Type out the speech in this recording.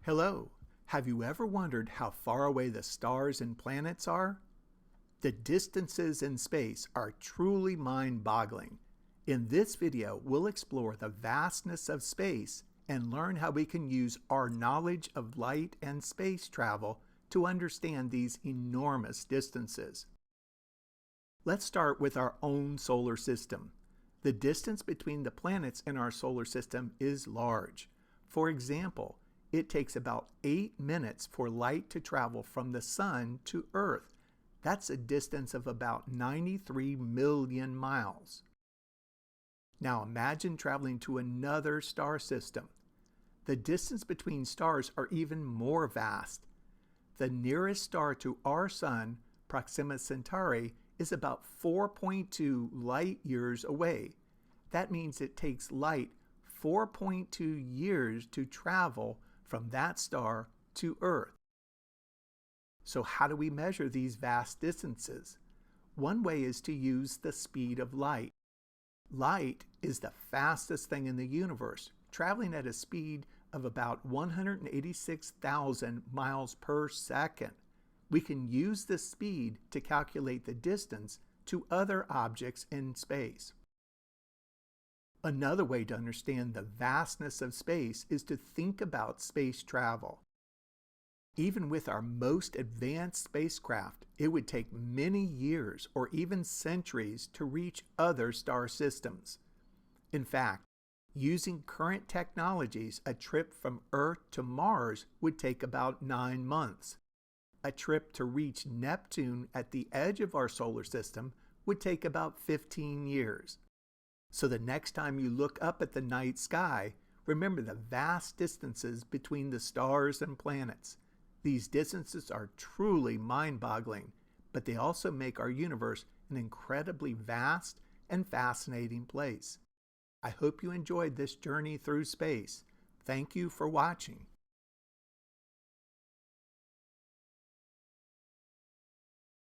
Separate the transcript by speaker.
Speaker 1: Hello, have you ever wondered how far away the stars and planets are? The distances in space are truly mind-boggling. In this video, we'll explore the vastness of space and learn how we can use our knowledge of light and space travel to understand these enormous distances. Let's start with our own solar system. The distance between the planets in our solar system is large. For example, it takes about 8 minutes for light to travel from the Sun to Earth. That's a distance of about 93 million miles. Now imagine traveling to another star system. The distance between stars are even more vast. The nearest star to our Sun, Proxima Centauri, is about 4.2 light years away. That means it takes light 4.2 years to travel from that star to Earth. So how do we measure these vast distances? One way is to use the speed of light. Light is the fastest thing in the universe, traveling at a speed of about 186,000 miles per second. We can use this speed to calculate the distance to other objects in space. Another way to understand the vastness of space is to think about space travel. Even with our most advanced spacecraft, it would take many years or even centuries to reach other star systems. In fact, using current technologies, a trip from Earth to Mars would take about 9 months. A trip to reach Neptune at the edge of our solar system would take about 15 years. So the next time you look up at the night sky, remember the vast distances between the stars and planets. These distances are truly mind-boggling, but they also make our universe an incredibly vast and fascinating place. I hope you enjoyed this journey through space. Thank you for watching.